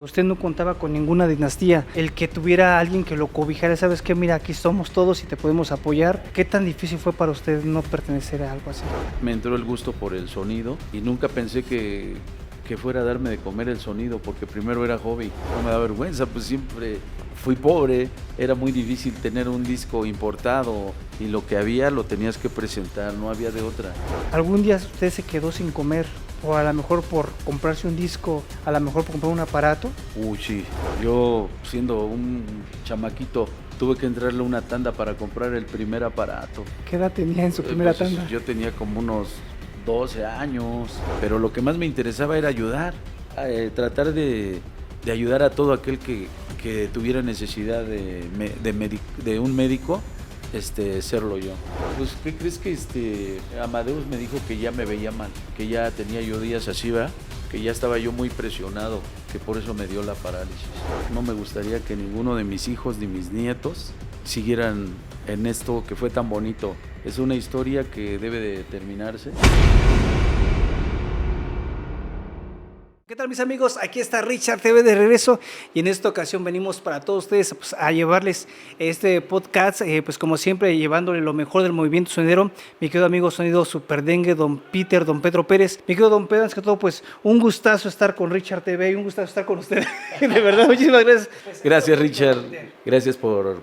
Usted no contaba con ninguna dinastía. El que tuviera a alguien que lo cobijara, ¿sabes qué? Mira, aquí somos todos y te podemos apoyar. ¿Qué tan difícil fue para usted no pertenecer a algo así? Me entró el gusto por el sonido y nunca pensé que fuera a darme de comer el sonido, porque primero era hobby, no me da vergüenza, pues siempre fui pobre, era muy difícil tener un disco importado y lo que había lo tenías que presentar, no había de otra. ¿Algún día usted se quedó sin comer? O a lo mejor por comprarse un disco, a lo mejor por comprar un aparato. Uy, sí, yo siendo un chamaquito tuve que entrarle una tanda para comprar el primer aparato. ¿Qué edad tenía en su primera Pues, tanda? yo tenía como unos 12 años, pero lo que más me interesaba era ayudar, tratar de ayudar a todo aquel que tuviera necesidad de un médico, serlo yo. Pues, ¿qué crees que Amadeus me dijo que ya me veía mal, que ya tenía yo días así, ¿va? Que ya estaba yo muy presionado, que por eso me dio la parálisis. No me gustaría que ninguno de mis hijos ni mis nietos siguieran en esto que fue tan bonito. Es una historia que debe de terminarse. ¿Qué tal, mis amigos? Aquí está Richard TV de regreso y en esta ocasión venimos para todos ustedes pues, a llevarles este podcast, pues como siempre llevándole lo mejor del movimiento sonidero. Mi querido amigo Sonido Super Dengue, don Peter, don Pedro Pérez. Mi querido don Pedro, es que todo pues un gustazo estar con Richard TV y un gustazo estar con usted. De verdad, muchísimas gracias. Gracias, Richard. Gracias por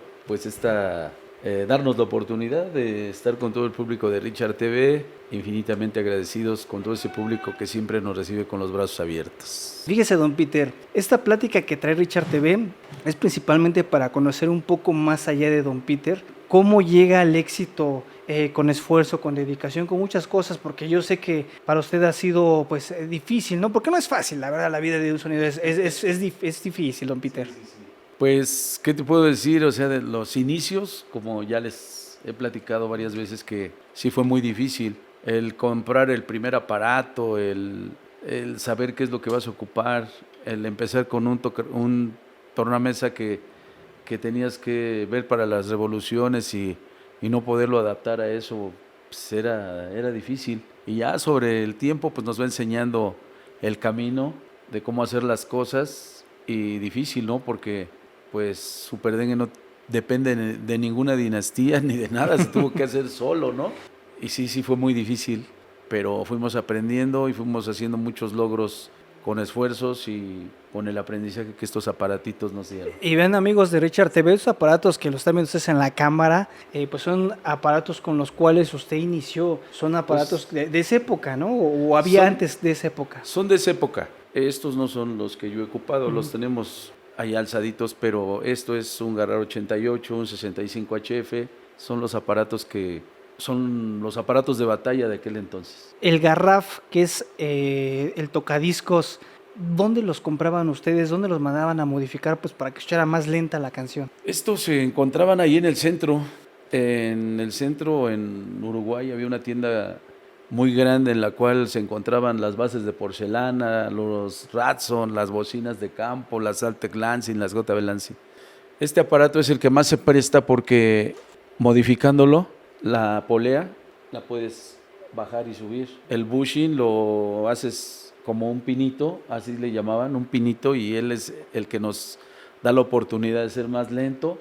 darnos la oportunidad de estar con todo el público de Richard TV, infinitamente agradecidos con todo ese público que siempre nos recibe con los brazos abiertos. Fíjese, don Peter, esta plática que trae Richard TV es principalmente para conocer un poco más allá de don Peter, cómo llega al éxito con esfuerzo, con dedicación, con muchas cosas, porque yo sé que para usted ha sido pues difícil, ¿no? Porque no es fácil, la verdad, la vida de un sonido es difícil, don Peter. Pues, ¿qué te puedo decir? O sea, de los inicios, como ya les he platicado varias veces, que sí fue muy difícil. El comprar el primer aparato, el saber qué es lo que vas a ocupar, el empezar con un tornamesa que tenías que ver para las revoluciones y no poderlo adaptar a eso, pues era difícil. Y ya sobre el tiempo, pues nos va enseñando el camino de cómo hacer las cosas, y difícil, ¿no? Porque pues Super Dengue no depende de ninguna dinastía ni de nada, se tuvo que hacer solo, ¿no? Y sí fue muy difícil, pero fuimos aprendiendo y fuimos haciendo muchos logros con esfuerzos y con el aprendizaje que estos aparatitos nos dieron. Y ven, amigos de Richard TV, esos aparatos que los están viendo ustedes en la cámara, pues son aparatos con los cuales usted inició, son aparatos Pues, de esa época, ¿no? ¿O había son- antes de esa época? Son de esa época. Estos no son los que yo he ocupado, los tenemos ahí alzaditos, pero esto es un Garrard 88, un 65HF, son los aparatos de batalla de aquel entonces. El Garraf, que es el tocadiscos, ¿dónde los compraban ustedes? ¿Dónde los mandaban a modificar pues para que escuchara más lenta la canción? Estos se encontraban ahí en el centro. En el centro, en Uruguay, había una tienda muy grande en la cual se encontraban las bases de porcelana, los Radson, las bocinas de campo, las Altec Lansing, las JB Lansing. Este aparato es el que más se presta porque modificándolo, la polea la puedes bajar y subir. El bushing lo haces como un pinito, así le llamaban, un pinito, y él es el que nos da la oportunidad de ser más lento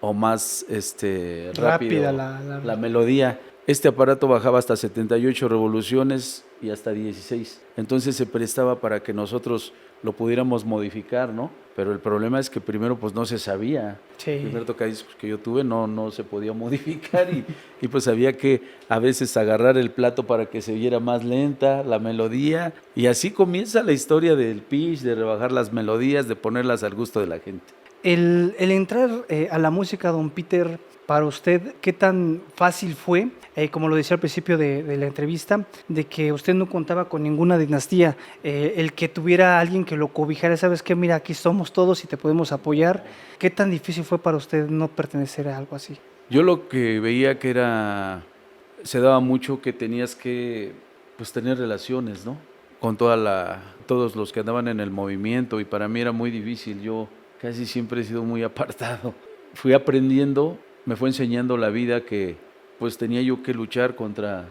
o más rápido Rápida la melodía. Este aparato bajaba hasta 78 revoluciones y hasta 16. Entonces se prestaba para que nosotros lo pudiéramos modificar, ¿no? Pero el problema es que primero pues no se sabía. Sí. El primer tocadiscos que yo tuve no se podía modificar y pues había que a veces agarrar el plato para que se oyera más lenta la melodía. Y así comienza la historia del pitch, de rebajar las melodías, de ponerlas al gusto de la gente. El entrar a la música, don Peter, para usted, ¿qué tan fácil fue? Como lo decía al principio de la entrevista, de que usted no contaba con ninguna dinastía. El que tuviera a alguien que lo cobijara, ¿sabes qué? Mira, aquí somos todos y te podemos apoyar. ¿Qué tan difícil fue para usted no pertenecer a algo así? Yo lo que veía que se daba mucho que tenías que pues tener relaciones, ¿no? Con todos los que andaban en el movimiento, y para mí era muy difícil. Yo casi siempre he sido muy apartado. Fui aprendiendo, me fue enseñando la vida que pues tenía yo que luchar contra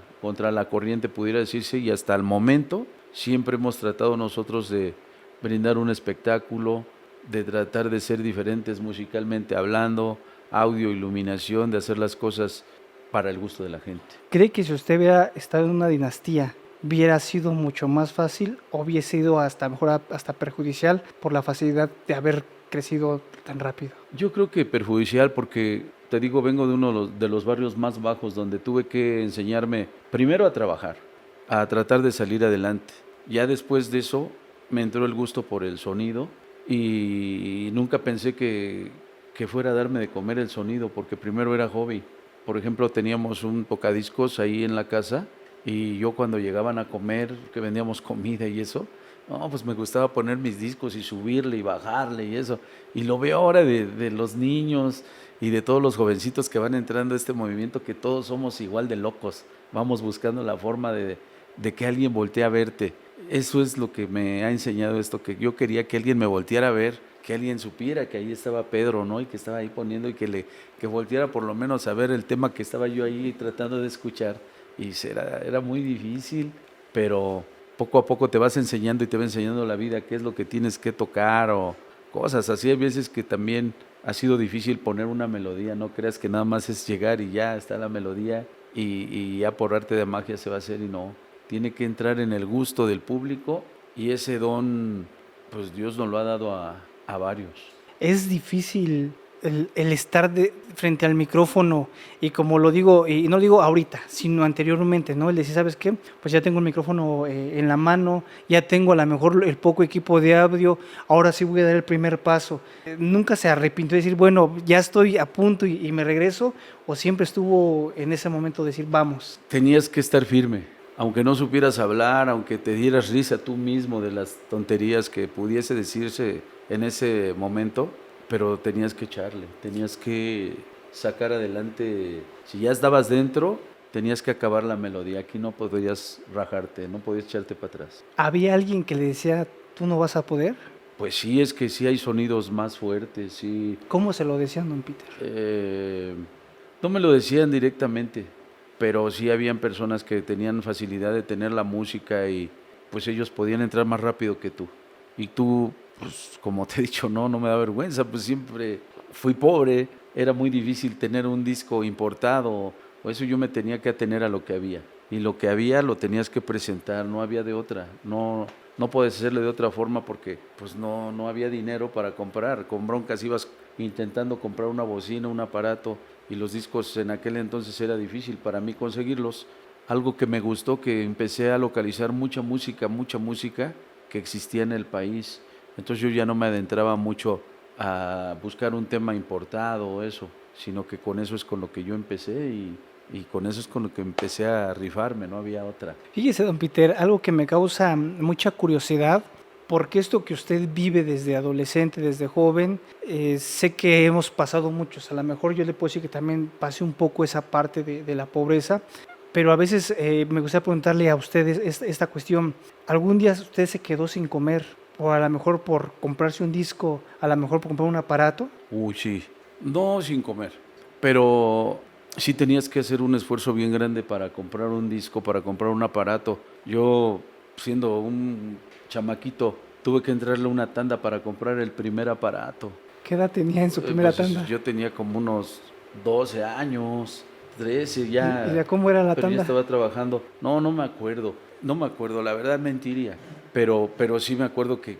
la corriente, pudiera decirse, y hasta el momento siempre hemos tratado nosotros de brindar un espectáculo, de tratar de ser diferentes musicalmente hablando, audio, iluminación, de hacer las cosas para el gusto de la gente. ¿Cree que si usted hubiera estado en una dinastía, hubiera sido mucho más fácil o hubiera sido hasta mejor hasta perjudicial por la facilidad de haber crecido tan rápido? Yo creo que perjudicial porque, te digo, vengo de uno de los barrios más bajos donde tuve que enseñarme primero a trabajar, a tratar de salir adelante. Ya después de eso me entró el gusto por el sonido y nunca pensé que fuera a darme de comer el sonido porque primero era hobby. Por ejemplo, teníamos un tocadiscos ahí en la casa y yo cuando llegaban a comer, que vendíamos comida y eso, no, pues me gustaba poner mis discos y subirle y bajarle y eso. Y lo veo ahora de los niños y de todos los jovencitos que van entrando a este movimiento, que todos somos igual de locos. Vamos buscando la forma de que alguien voltee a verte. Eso es lo que me ha enseñado esto, que yo quería que alguien me volteara a ver, que alguien supiera que ahí estaba Pedro, ¿no? Y que estaba ahí poniendo y que volteara por lo menos a ver el tema que estaba yo ahí tratando de escuchar. Y era muy difícil, pero poco a poco te vas enseñando y te va enseñando la vida qué es lo que tienes que tocar o cosas así. Hay veces que también ha sido difícil poner una melodía, no creas que nada más es llegar y ya está la melodía y ya por arte de magia se va a hacer y no. Tiene que entrar en el gusto del público y ese don, pues Dios nos lo ha dado a varios. Es difícil el estar frente al micrófono y como lo digo, y no lo digo ahorita, sino anteriormente, ¿no? El decir, ¿sabes qué? Pues ya tengo el micrófono en la mano, ya tengo a lo mejor el poco equipo de audio, ahora sí voy a dar el primer paso. ¿Nunca se arrepintió de decir, bueno, ya estoy a punto y me regreso? ¿O siempre estuvo en ese momento de decir, vamos? Tenías que estar firme, aunque no supieras hablar, aunque te dieras risa tú mismo de las tonterías que pudiese decirse en ese momento, pero tenías que echarle, tenías que sacar adelante. Si ya estabas dentro, tenías que acabar la melodía. Aquí no podías rajarte, no podías echarte para atrás. ¿Había alguien que le decía, tú no vas a poder? Pues sí, es que sí hay sonidos más fuertes, sí. ¿Cómo se lo decían, don Peter? No me lo decían directamente, pero sí habían personas que tenían facilidad de tener la música y pues ellos podían entrar más rápido que tú. Y tú, pues como te he dicho, no me da vergüenza, pues siempre fui pobre, era muy difícil tener un disco importado, o eso yo me tenía que atener a lo que había. Y lo que había lo tenías que presentar, no había de otra, no puedes hacerle de otra forma porque pues no había dinero para comprar. Con broncas ibas intentando comprar una bocina, un aparato, y los discos en aquel entonces era difícil para mí conseguirlos. Algo que me gustó, que empecé a localizar mucha música que existía en el país. Entonces yo ya no me adentraba mucho a buscar un tema importado o eso, sino que con eso es con lo que yo empecé y con eso es con lo que empecé a rifarme, no había otra. Fíjese, don Peter, algo que me causa mucha curiosidad, porque esto que usted vive desde adolescente, desde joven, sé que hemos pasado muchos, a lo mejor yo le puedo decir que también pasé un poco esa parte de la pobreza, pero a veces me gustaría preguntarle a ustedes esta cuestión, ¿algún día usted se quedó sin comer? O a lo mejor por comprarse un disco, a lo mejor por comprar un aparato. Uy, sí, no sin comer, pero sí tenías que hacer un esfuerzo bien grande para comprar un disco, para comprar un aparato. Yo, siendo un chamaquito, tuve que entrarle una tanda para comprar el primer aparato. ¿Qué edad tenía en su primera Pues, tanda? yo tenía como unos 12 años, 13 ya. ¿Y ya cómo era la pero ya tanda? estaba trabajando. No me acuerdo, la verdad mentiría. Pero sí me acuerdo que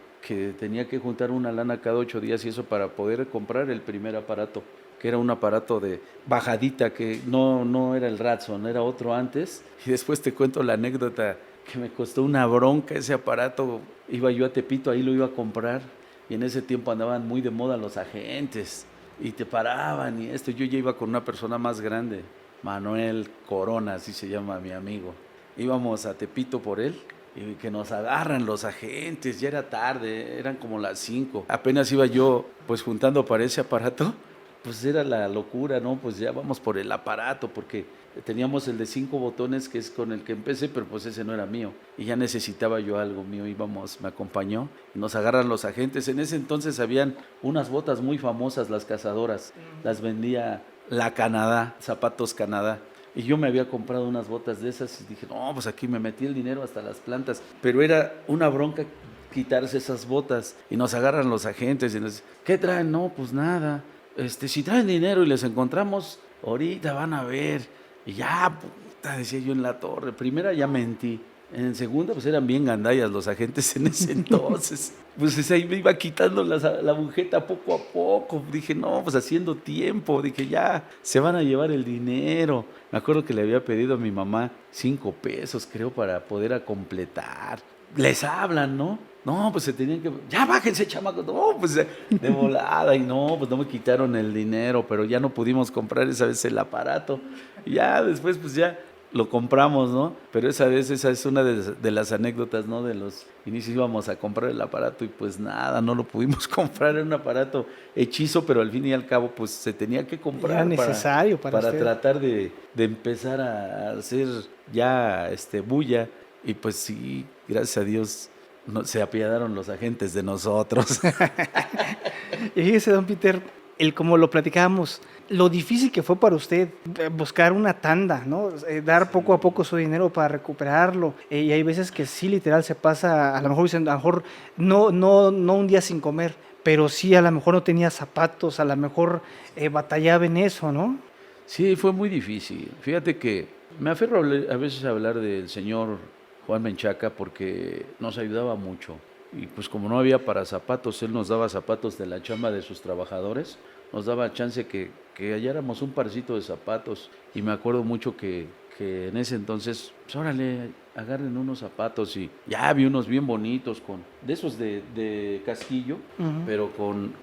tenía que juntar una lana cada 8 días y eso para poder comprar el primer aparato, que era un aparato de bajadita, que no era el Radson, era otro antes. Y después te cuento la anécdota que me costó una bronca ese aparato. Iba yo a Tepito, ahí lo iba a comprar y en ese tiempo andaban muy de moda los agentes y te paraban y esto. Yo ya iba con una persona más grande, Manuel Corona, así se llama mi amigo. Íbamos a Tepito por él y que nos agarran los agentes, ya era tarde, eran como las 5. Apenas iba yo pues juntando para ese aparato, pues era la locura, ¿no? Pues ya vamos por el aparato, porque teníamos el de 5 botones, que es con el que empecé, pero pues ese no era mío, y ya necesitaba yo algo mío. Íbamos, me acompañó, y nos agarran los agentes. En ese entonces habían unas botas muy famosas, las cazadoras, las vendía la Canadá, Zapatos Canadá. Y yo me había comprado unas botas de esas y dije, no, pues aquí me metí el dinero hasta las plantas. Pero era una bronca quitarse esas botas y nos agarran los agentes y nos dicen, ¿qué traen? No, pues nada. Si traen dinero y les encontramos, ahorita van a ver. Y ya, puta, decía yo en la torre. Primera ya mentí. En segunda, pues eran bien gandallas los agentes en ese entonces. Pues ahí me iba quitando la agujeta poco a poco. Dije, no, pues haciendo tiempo. Dije, ya, se van a llevar el dinero. Me acuerdo que le había pedido a mi mamá 5 pesos, creo, para poder a completar. Les hablan, ¿no? No, pues se tenían que... Ya, bájense, chamacos. No, pues de volada. Y no, pues no me quitaron el dinero, pero ya no pudimos comprar esa vez el aparato. Y ya después, pues ya lo compramos, ¿no? Pero esa vez, esa es una de las anécdotas, ¿no? De los inicios íbamos a comprar el aparato y pues nada, no lo pudimos comprar. Era un aparato hechizo, pero al fin y al cabo, pues se tenía que comprar. Era necesario para usted. Tratar de empezar a hacer ya bulla. Y pues sí, gracias a Dios, se apiadaron los agentes de nosotros. Y fíjese, don Peter, como lo platicábamos, lo difícil que fue para usted buscar una tanda, ¿no? Dar poco a poco su dinero para recuperarlo. Y hay veces que sí, literal, se pasa, a lo mejor no un día sin comer, pero sí a lo mejor no tenía zapatos, a lo mejor batallaba en eso, ¿no? Sí, fue muy difícil. Fíjate que me aferro a veces a hablar del señor Juan Menchaca porque nos ayudaba mucho. Y pues como no había para zapatos, él nos daba zapatos de la chamba de sus trabajadores, nos daba chance que halláramos un parcito de zapatos. Y me acuerdo mucho que en ese entonces, pues órale, agarren unos zapatos y ya vi unos bien bonitos, de esos de casquillo, uh-huh, pero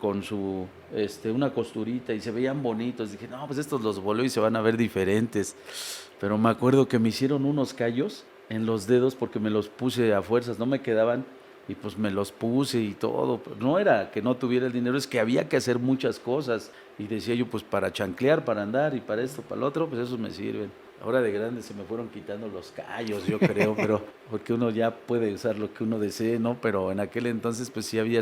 con su una costurita y se veían bonitos. Dije, no, pues estos los voleo y se van a ver diferentes. Pero me acuerdo que me hicieron unos callos en los dedos porque me los puse a fuerzas, no me quedaban. Y pues me los puse y todo. No era que no tuviera el dinero, es que había que hacer muchas cosas. Y decía yo, pues para chanclear, para andar y para esto, para lo otro, pues esos me sirven. Ahora de grande se me fueron quitando los callos, yo creo, pero porque uno ya puede usar lo que uno desee, ¿no? Pero en aquel entonces pues sí había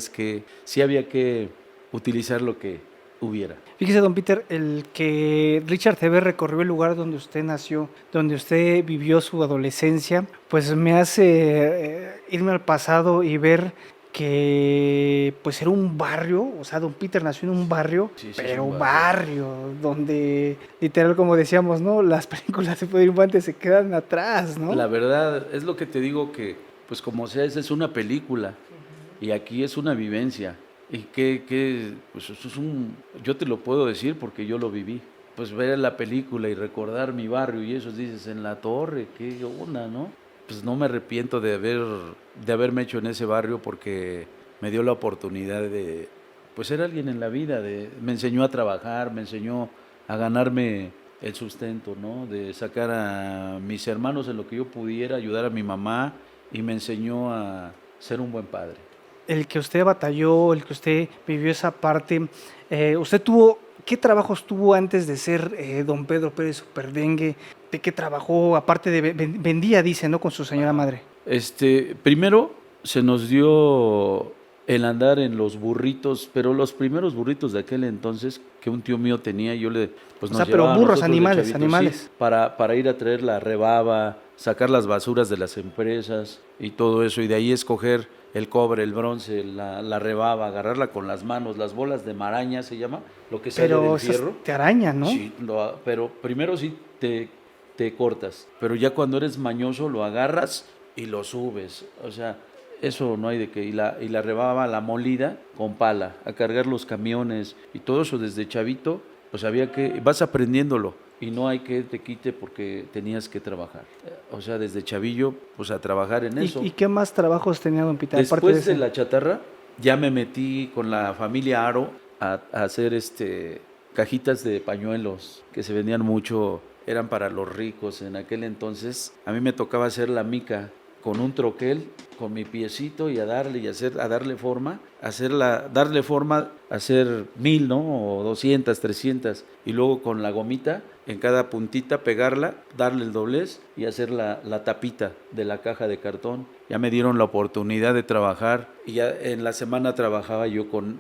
que utilizar lo que hubiera. Fíjese, don Peter, el que Richard TV recorrió el lugar donde usted nació, donde usted vivió su adolescencia, pues me hace irme al pasado y ver que pues era un barrio, o sea, don Peter nació en un barrio, sí, pero un barrio donde literal, como decíamos, ¿no? Las películas de Pedro Infante se quedan atrás, ¿no? La verdad, es lo que te digo que, pues como sea, esa es una película y aquí es una vivencia. Y pues eso yo te lo puedo decir porque yo lo viví. Pues ver la película y recordar mi barrio y eso, dices, en la torre, qué onda, ¿no? Pues no me arrepiento de haberme hecho en ese barrio porque me dio la oportunidad de, pues ser alguien en la vida, me enseñó a trabajar, me enseñó a ganarme el sustento, ¿no? De sacar a mis hermanos en lo que yo pudiera, ayudar a mi mamá y me enseñó a ser un buen padre. El que usted batalló, el que usted vivió esa parte, ¿qué trabajos tuvo antes de ser don Pedro Pérez Superdengue? ¿De qué trabajó? Aparte de vendía, dice, ¿no? Con su señora madre. Primero se nos dio el andar en los burritos, pero los primeros burritos de aquel entonces que un tío mío tenía, pues nos pero burros, animales, sí, para ir a traer la rebaba, sacar las basuras de las empresas y todo eso, y de ahí escoger el cobre, el bronce, la rebaba, agarrarla con las manos, las bolas de maraña se llama, lo que sale del fierro. Te arañan, ¿no? Sí, pero primero sí te cortas, pero ya cuando eres mañoso lo agarras y lo subes, o sea, eso no hay de qué. Y la rebaba, la molida con pala, a cargar los camiones y todo eso desde chavito, pues vas aprendiéndolo y no hay que te quite porque tenías que trabajar. O sea, desde chavillo, pues a trabajar en eso. ¿Y qué más trabajos tenía don Peter? Después de la chatarra, ya me metí con la familia Aro a hacer cajitas de pañuelos que se vendían mucho, eran para los ricos en aquel entonces. A mí me tocaba hacer la mica con un troquel, con mi piecito y a darle forma, hacer 1000, ¿no? O 200, 300 y luego con la gomita en cada puntita pegarla, darle el doblez y hacer la tapita de la caja de cartón. Ya me dieron la oportunidad de trabajar y ya en la semana trabajaba yo con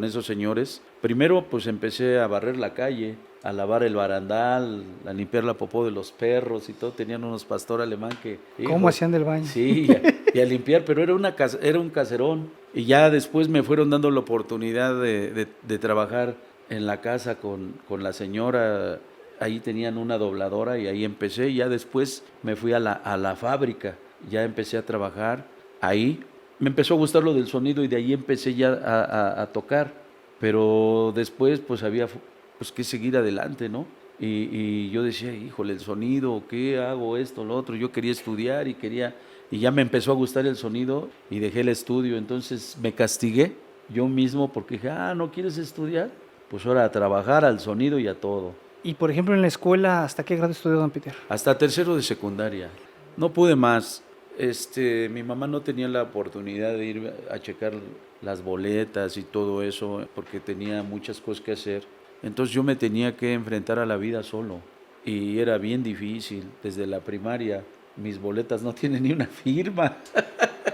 esos señores. Primero pues empecé a barrer la calle, a lavar el barandal, a limpiar la popó de los perros y todo. Tenían unos pastor alemán que... ¿Cómo hacían del baño? Sí, y a limpiar, pero era un caserón. Y ya después me fueron dando la oportunidad de trabajar en la casa con la señora. Ahí tenían una dobladora y ahí empecé. Y ya después me fui a la fábrica, ya empecé a trabajar ahí. Me empezó a gustar lo del sonido y de ahí empecé ya a tocar. Pero después pues había pues que seguir adelante, ¿no? Y yo decía, híjole, el sonido, ¿qué hago? Esto, lo otro. Yo quería estudiar y ya me empezó a gustar el sonido y dejé el estudio. Entonces me castigué yo mismo porque dije, ¿no quieres estudiar? Pues ahora a trabajar, al sonido y a todo. Y por ejemplo, en la escuela, ¿hasta qué grado estudió don Peter? Hasta tercero de secundaria. No pude más. Mi mamá no tenía la oportunidad de ir a checar las boletas y todo eso porque tenía muchas cosas que hacer. Entonces yo me tenía que enfrentar a la vida solo y era bien difícil. Desde la primaria mis boletas no tienen ni una firma.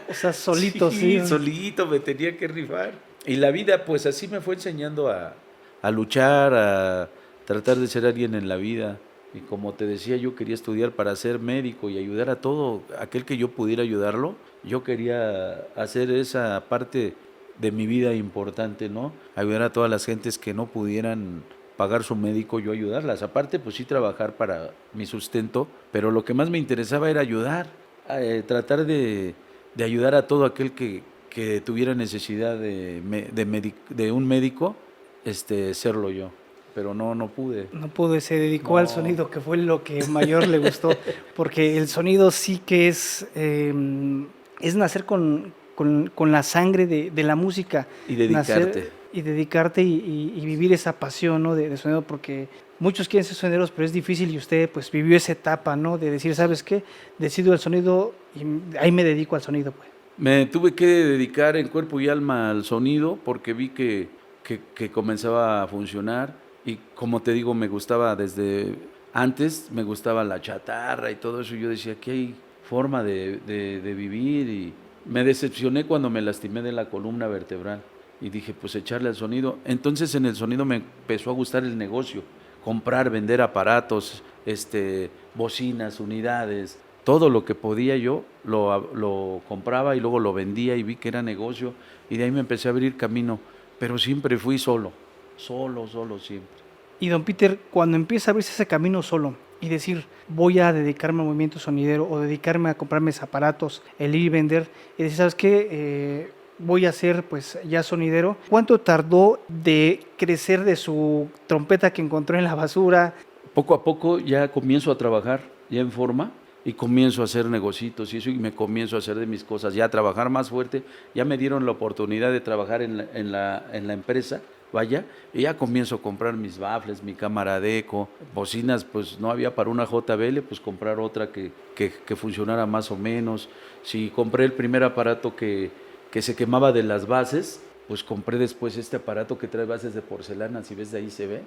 O sea, solito, sí. Solito me tenía que rifar. Y la vida pues así me fue enseñando a luchar, a tratar de ser alguien en la vida. Y como te decía, yo quería estudiar para ser médico y ayudar a todo aquel que yo pudiera ayudarlo. Yo quería hacer esa parte de mi vida importante, ¿no? Ayudar a todas las gentes que no pudieran pagar su médico, yo ayudarlas. Aparte, pues sí trabajar para mi sustento, pero lo que más me interesaba era ayudar, tratar de ayudar a todo aquel que tuviera necesidad de un médico, serlo yo. Pero no pude. No pude, se dedicó No. al sonido, que fue lo que mayor le gustó, porque el sonido sí que es nacer con la sangre de la música. Y dedicarte. Y dedicarte y vivir esa pasión, ¿no? de sonido, porque muchos quieren ser sonideros, pero es difícil y usted pues vivió esa etapa, ¿no? De decir, ¿sabes qué? Decido el sonido y ahí me dedico al sonido, pues. Me tuve que dedicar en cuerpo y alma al sonido porque vi que comenzaba a funcionar. Y como te digo, me gustaba desde antes, me gustaba la chatarra y todo eso. Yo decía, aquí hay forma de vivir. Y me decepcioné cuando me lastimé de la columna vertebral. Y dije, pues echarle al sonido. Entonces en el sonido me empezó a gustar el negocio. Comprar, vender aparatos, bocinas, unidades. Todo lo que podía yo lo compraba y luego lo vendía y vi que era negocio. Y de ahí me empecé a abrir camino. Pero siempre fui solo siempre. Y don Peter, cuando empieza a abrirse ese camino solo y decir, voy a dedicarme al movimiento sonidero o dedicarme a comprarme mis aparatos, el ir y vender, y decir, ¿sabes qué? Voy a ser pues ya sonidero. ¿Cuánto tardó de crecer de su trompeta que encontró en la basura? Poco a poco ya comienzo a trabajar ya en forma y comienzo a hacer negocios y eso, y me comienzo a hacer de mis cosas, ya a trabajar más fuerte. Ya me dieron la oportunidad de trabajar en la empresa, vaya, y ya comienzo a comprar mis baffles, mi cámara de eco, bocinas, pues no había para una JBL, pues comprar otra que funcionara más o menos. Si compré el primer aparato que se quemaba de las bases, pues compré después este aparato que trae bases de porcelana, si ves de ahí se ve,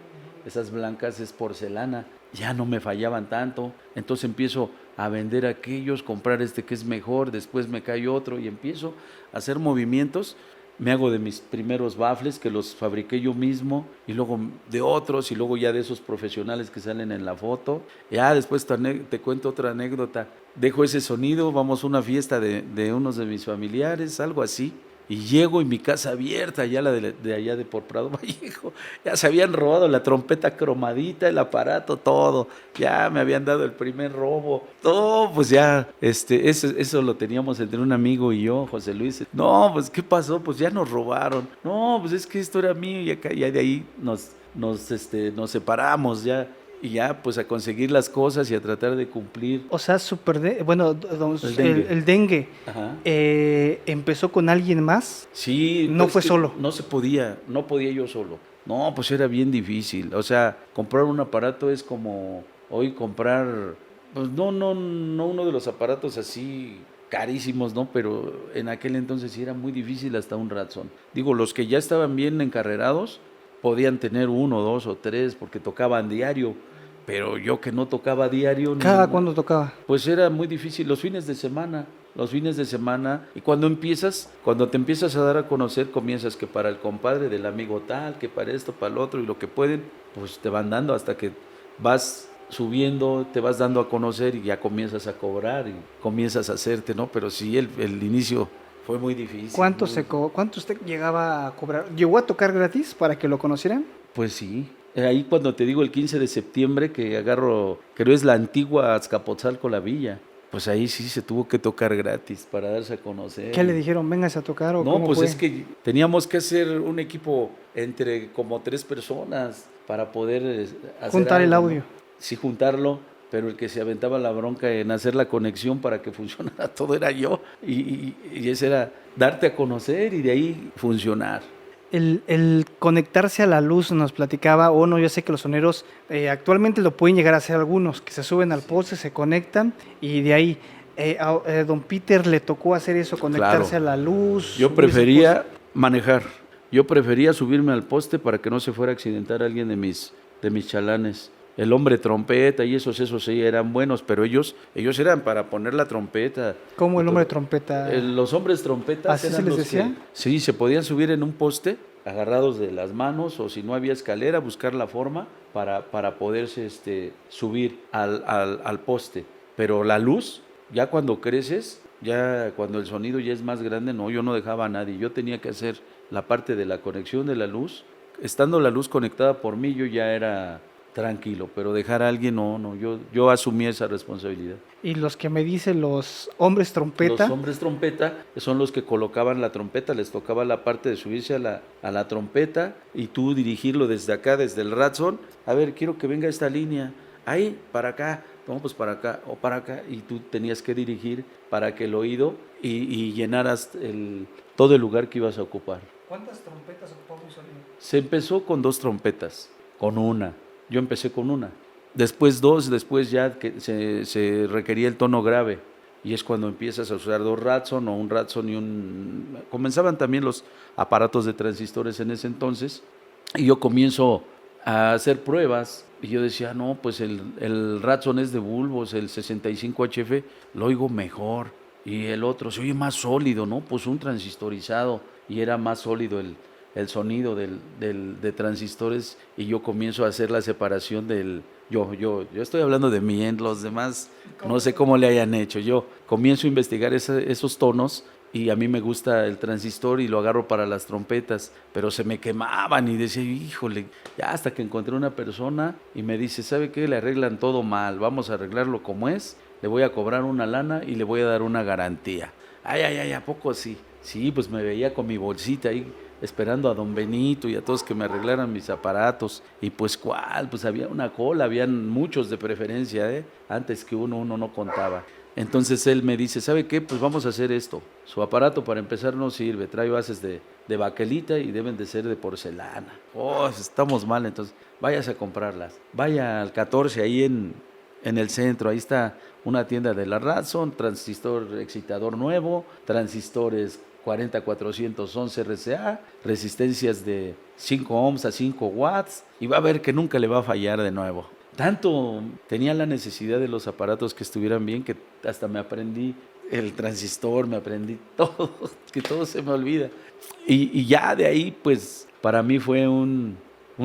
esas blancas es porcelana, ya no me fallaban tanto. Entonces empiezo a vender aquellos, comprar este que es mejor, después me cae otro y empiezo a hacer movimientos. Me hago de mis primeros baffles que los fabriqué yo mismo y luego de otros y luego ya de esos profesionales que salen en la foto. Ya después te cuento otra anécdota. Dejo ese sonido, vamos a una fiesta de unos de mis familiares, algo así. Y llego y mi casa abierta, ya la de allá de por Prado Vallejo, ya se habían robado la trompeta cromadita, el aparato, todo. Ya me habían dado el primer robo. No, pues ya, eso lo teníamos entre un amigo y yo, José Luis. No, pues ¿qué pasó? Pues ya nos robaron. No, pues es que esto era mío y acá, ya de ahí nos separamos ya. Y ya, pues a conseguir las cosas y a tratar de cumplir. O sea, el dengue Ajá. Empezó con alguien más. Sí. No fue que solo. No podía yo solo. No, pues era bien difícil. O sea, comprar un aparato es como hoy comprar, pues no uno de los aparatos así carísimos, ¿no? Pero en aquel entonces sí era muy difícil hasta un Radson. Digo, los que ya estaban bien encarrerados podían tener 1, 2 o 3 porque tocaban diario. Pero yo que no tocaba diario. ¿Cada cuándo tocaba? Pues era muy difícil, los fines de semana, y cuando te empiezas a dar a conocer, comienzas que para el compadre del amigo tal, que para esto, para el otro, y lo que pueden, pues te van dando hasta que vas subiendo, te vas dando a conocer y ya comienzas a cobrar y comienzas a hacerte, ¿no? Pero sí, el inicio fue muy difícil. ¿Cuánto usted llegaba a cobrar? ¿Llegó a tocar gratis para que lo conocieran? Pues sí. Ahí cuando te digo el 15 de septiembre que agarro, creo es la antigua Azcapotzalco, la villa, pues ahí sí se tuvo que tocar gratis para darse a conocer. ¿Qué le dijeron? ¿Véngase a tocar o No, cómo pues fue? es que teníamos que hacer un equipo entre como 3 personas para poder hacer Juntar el algo, ¿no? audio. Sí, juntarlo, pero el que se aventaba la bronca en hacer la conexión para que funcionara todo era yo. Y ese era darte a conocer y de ahí funcionar. El conectarse a la luz nos platicaba, o no, yo sé que los soneros actualmente lo pueden llegar a hacer algunos, que se suben al poste, se conectan y de ahí, don Peter le tocó hacer eso, conectarse Claro. a la luz. Yo subirse al prefería manejar. Yo prefería subirme al poste para que no se fuera a accidentar alguien de mis chalanes. El hombre trompeta y esos sí eran buenos, pero ellos eran para poner la trompeta. poste. ¿Cómo el Y hombre todo. trompeta? Los hombres trompetas ¿Así se eran les los decía? que sí se podían subir en un poste, agarrados de las manos, o si no había escalera, buscar la forma para poderse subir al poste. Pero la luz, ya cuando creces, ya cuando el sonido ya es más grande, no, yo no dejaba a nadie. Yo tenía que hacer la parte de la conexión de la luz. Estando la luz conectada por mí, yo ya era tranquilo, pero dejar a alguien, no, yo asumí esa responsabilidad. Y los que me dicen los hombres trompeta, Los hombres trompeta son los que colocaban la trompeta, les tocaba la parte de subirse a la trompeta y tú dirigirlo desde acá, desde el Ratson. A ver, quiero que venga esta línea, ahí, para acá, no, pues para acá o para acá, y tú tenías que dirigir para que el oído y llenaras todo el lugar que ibas a ocupar. ¿cuántas trompetas ocupaba un sonido? Se empezó con 2 trompetas, con una. Yo empecé con una. Después 2, después ya que se requería el tono grave. Y es cuando empiezas a usar 2 Ratson o un Ratson y un... Comenzaban también los aparatos de transistores en ese entonces. Y yo comienzo a hacer pruebas. Y yo decía, no, pues el Ratson es de bulbos, el 65HF lo oigo mejor. Y el otro se oye más sólido, ¿no? Pues un transistorizado. Y era más sólido el sonido de transistores, y yo comienzo a hacer la separación yo estoy hablando de mí, en los demás no sé cómo le hayan hecho. Yo comienzo a investigar esos tonos y a mí me gusta el transistor y lo agarro para las trompetas, pero se me quemaban y decía, híjole, ya hasta que encontré una persona y me dice, ¿sabe qué? Le arreglan todo mal, vamos a arreglarlo como es, le voy a cobrar una lana y le voy a dar una garantía. Ay, ¿a poco sí? Sí, pues me veía con mi bolsita ahí esperando a don Benito y a todos que me arreglaran mis aparatos. Y pues cuál, pues había una cola, habían muchos de preferencia, antes que uno no contaba. Entonces él me dice, ¿sabe qué? Pues vamos a hacer esto. Su aparato para empezar no sirve, trae bases de baquelita y deben de ser de porcelana. Oh, estamos mal, entonces váyase a comprarlas. Vaya al 14 ahí en el centro, ahí está una tienda de la Ratson, transistor excitador nuevo, transistores 40411 RCA, resistencias de 5 ohms a 5 watts, y va a ver que nunca le va a fallar de nuevo. Tanto tenía la necesidad de los aparatos que estuvieran bien que hasta me aprendí el transistor, me aprendí todo, que todo se me olvida. Y ya de ahí, pues, para mí fue un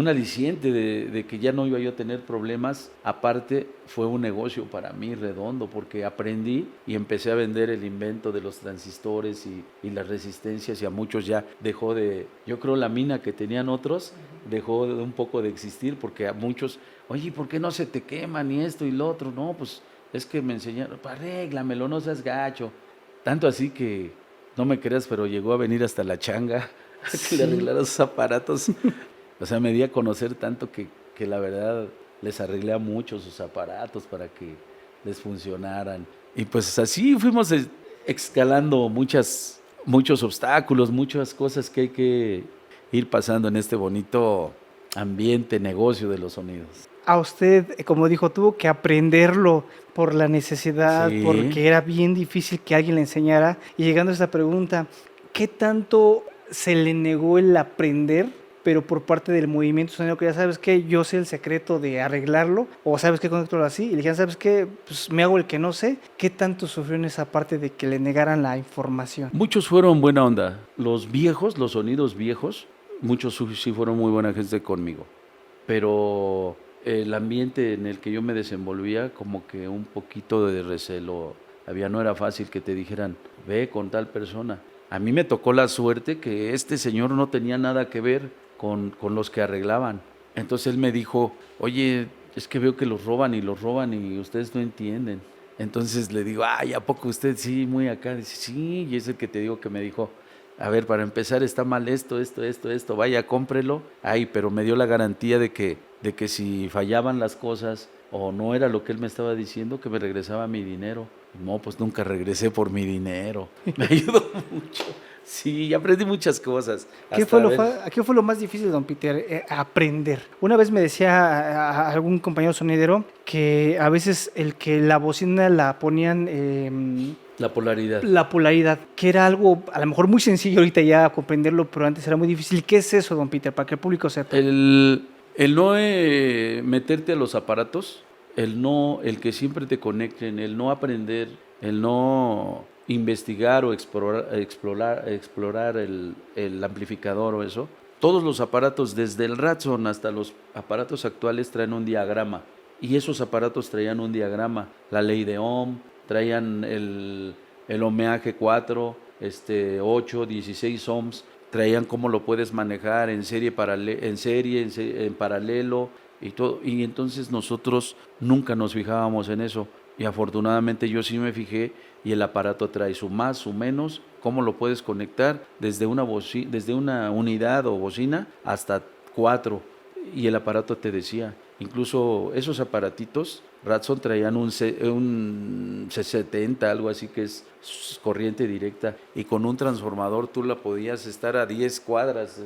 aliciente de que ya no iba yo a tener problemas. Aparte, fue un negocio para mí redondo, porque aprendí y empecé a vender el invento de los transistores y las resistencias, y a muchos ya dejó yo creo la mina que tenían otros, dejó un poco de existir, porque a muchos, oye, ¿por qué no se te queman y esto y lo otro? No, pues es que me enseñaron, arréglamelo, no seas gacho. Tanto así que, no me creas, pero llegó a venir hasta la changa a que le arreglara sus aparatos. O sea, me di a conocer tanto que la verdad les arreglé a muchos sus aparatos para que les funcionaran. Y pues así fuimos escalando muchos obstáculos, muchas cosas que hay que ir pasando en este bonito ambiente, negocio de los sonidos. A usted, como dijo, tuvo que aprenderlo por la necesidad, Sí. porque era bien difícil que alguien le enseñara. Y llegando a esta pregunta, ¿qué tanto se le negó el aprender, pero por parte del movimiento sonero, que ya sabes que yo sé el secreto de arreglarlo, o sabes que conectarlo así, y le dijeron, ¿sabes qué? Pues me hago el que no sé. ¿Qué tanto sufrió en esa parte de que le negaran la información? Muchos fueron buena onda. Los viejos, los sonidos viejos, muchos sí fueron muy buena gente conmigo. Pero el ambiente en el que yo me desenvolvía, como que un poquito de recelo había, no era fácil que te dijeran, ve con tal persona. A mí me tocó la suerte que este señor no tenía nada que ver con los que arreglaban. Entonces él me dijo, oye, es que veo que los roban y ustedes no entienden. Entonces le digo, ay, ¿a poco usted sí, muy acá? Dice, sí, y es el que te digo que me dijo, a ver, para empezar está mal esto, vaya, cómprelo. Ay, pero me dio la garantía de que si fallaban las cosas o no era lo que él me estaba diciendo, que me regresaba mi dinero. No, pues nunca regresé por mi dinero. Me ayudó mucho. Sí, aprendí muchas cosas. ¿Qué fue lo más difícil, don Peter, aprender? Una vez me decía algún compañero sonidero que a veces el que la bocina la ponían La polaridad. la polaridad, que era algo a lo mejor muy sencillo ahorita ya comprenderlo, pero antes era muy difícil. ¿Qué es eso, don Peter, para que el público sepa? El no meterte a los aparatos, el que siempre te conecten, el no aprender, el no investigar o explorar el amplificador o eso. Todos los aparatos, desde el Radson hasta los aparatos actuales, traen un diagrama. Y esos aparatos traían un diagrama, la ley de Ohm, traían el ohmeaje 4, 8, 16 ohms, traían cómo lo puedes manejar en serie, en paralelo y todo. Y entonces nosotros nunca nos fijábamos en eso. Y afortunadamente yo sí me fijé y el aparato trae su más, su menos, cómo lo puedes conectar desde una unidad o bocina hasta 4. Y el aparato te decía, incluso esos aparatitos, Radson traían un C70, algo así que es corriente directa, y con un transformador tú la podías estar a 10 cuadras,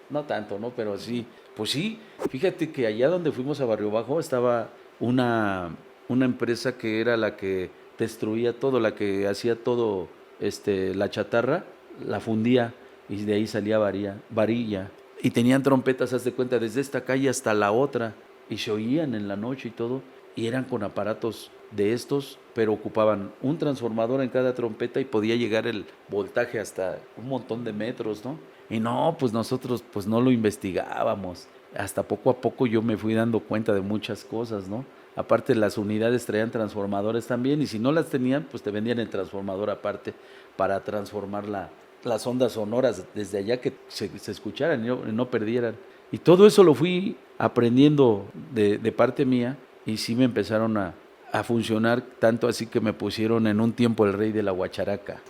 no tanto, ¿no? Pero sí, pues sí, fíjate que allá donde fuimos a Barrio Bajo estaba una empresa que era la que destruía todo, la que hacía todo, la chatarra, la fundía y de ahí salía varilla. Y tenían trompetas, haz de cuenta, desde esta calle hasta la otra, y se oían en la noche y todo, y eran con aparatos de estos, pero ocupaban un transformador en cada trompeta y podía llegar el voltaje hasta un montón de metros, ¿no? Y no, pues nosotros pues no lo investigábamos. Hasta poco a poco yo me fui dando cuenta de muchas cosas, ¿no? Aparte las unidades traían transformadores también, y si no las tenían, pues te vendían el transformador aparte para transformar las ondas sonoras desde allá, que se escucharan y no perdieran. Y todo eso lo fui aprendiendo de parte mía, y sí me empezaron a funcionar, tanto así que me pusieron en un tiempo el rey de la guacharaca.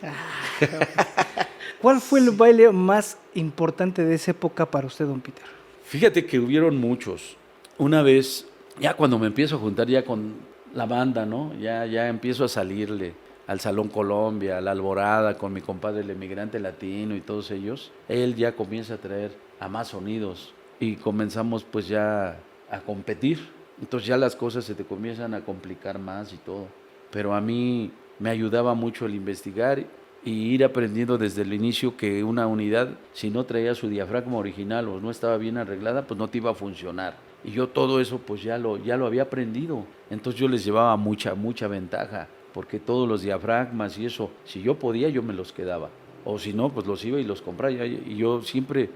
¿Cuál fue el baile más importante de esa época para usted, don Peter? Fíjate que hubieron muchos. Una vez, ya cuando me empiezo a juntar ya con la banda, ¿no? Ya empiezo a salirle al Salón Colombia, a la Alborada, con mi compadre el Emigrante Latino y todos ellos. Él ya comienza a traer a más sonidos y comenzamos pues ya a competir. Entonces ya las cosas se te comienzan a complicar más y todo. Pero a mí me ayudaba mucho el investigar y ir aprendiendo desde el inicio que una unidad, si no traía su diafragma original o no estaba bien arreglada, pues no te iba a funcionar. Y yo todo eso pues ya lo había aprendido. Entonces yo les llevaba mucha ventaja, porque todos los diafragmas y eso, si yo podía, yo me los quedaba. O si no, pues los iba y los compraba. Y yo siempre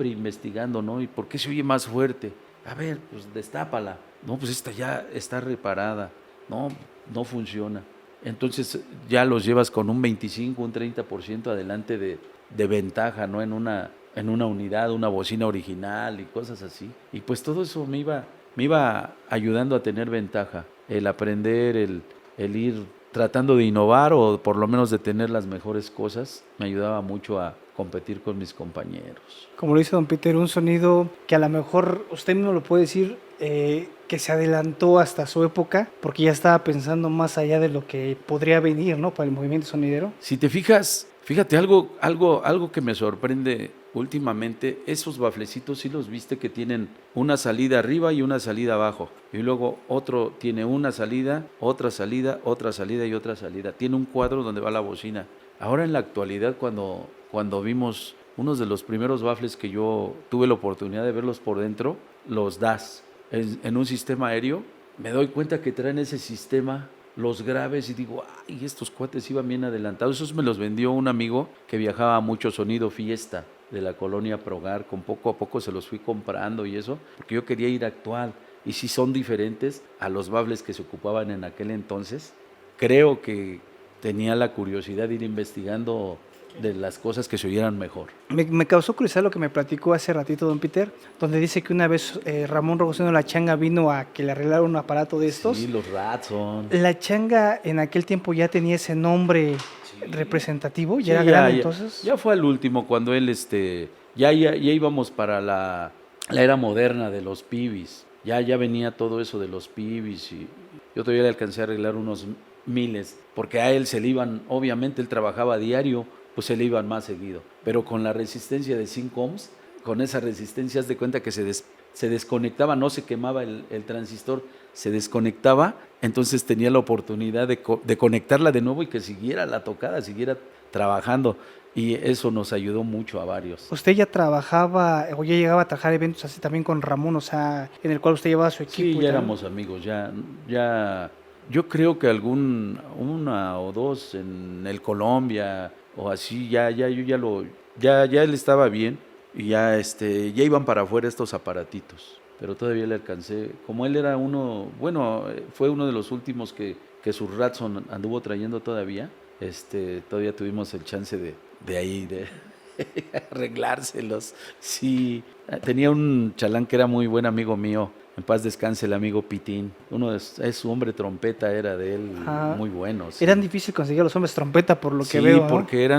investigando, ¿no? ¿Y por qué se oye más fuerte? A ver, pues destápala. No, pues esta ya está reparada. No funciona. Entonces ya los llevas con un 25, un 30% adelante de ventaja, ¿no? En una unidad, una bocina original y cosas así. Y pues todo eso me iba ayudando a tener ventaja. El aprender, el ir tratando de innovar, o por lo menos de tener las mejores cosas, me ayudaba mucho a competir con mis compañeros. Como lo dice don Peter, un sonido que a lo mejor usted mismo lo puede decir, que se adelantó hasta su época, porque ya estaba pensando más allá de lo que podría venir, ¿no? Para el movimiento sonidero. Si te fijas, fíjate, algo que me sorprende últimamente, esos baflecitos, sí los viste que tienen una salida arriba y una salida abajo, y luego otro tiene una salida, otra salida y otra salida. Tiene un cuadro donde va la bocina. Ahora en la actualidad, cuando vimos unos de los primeros bafles que yo tuve la oportunidad de verlos por dentro, los DAS, en un sistema aéreo, me doy cuenta que traen ese sistema, los graves, y digo, ay, estos cuates iban bien adelantados. Esos me los vendió un amigo que viajaba mucho, Sonido Fiesta, de la colonia Progar. Con poco a poco se los fui comprando y eso, porque yo quería ir actual. y sí son diferentes a los baffles que se ocupaban en aquel entonces. Creo que tenía la curiosidad de ir investigando de las cosas que se oyeran mejor. Me causó curiosidad lo que me platicó hace ratito don Peter, donde dice que una vez Ramón Rogosino La Changa vino a que le arreglara un aparato de estos. Sí, los Ratson. La Changa en aquel tiempo ya tenía ese nombre representativo, ya Sí, era grande entonces. Ya fue al último cuando él, ya íbamos para la era moderna de los pibis. Ya venía todo eso de los pibis y yo todavía le alcancé a arreglar unos miles, porque a él se le iban, obviamente él trabajaba a diario, pues se le iban más seguido. Pero con la resistencia de 5 ohms, con esa resistencia, haz de cuenta que se desconectaba, no se quemaba el transistor, se desconectaba, entonces tenía la oportunidad de conectarla de nuevo y que siguiera la tocada, siguiera trabajando. Y eso nos ayudó mucho a varios. ¿Usted ya trabajaba o ya llegaba a trabajar eventos así también con Ramón, o sea, en el cual usted llevaba su equipo? Sí, ya éramos amigos, yo creo que una o dos en el Colombia o así, ya él estaba bien y ya iban para afuera estos aparatitos, pero todavía le alcancé, como él era fue uno de los últimos que su Ratson anduvo trayendo todavía, todavía tuvimos el chance de ahí, de arreglárselos. Sí, tenía un chalán que era muy buen amigo mío, en paz descanse el amigo Pitín. Es su hombre trompeta, era de él, muy bueno. Sí. Eran difícil conseguir a los hombres trompeta por lo que Sí, veo, ¿no? porque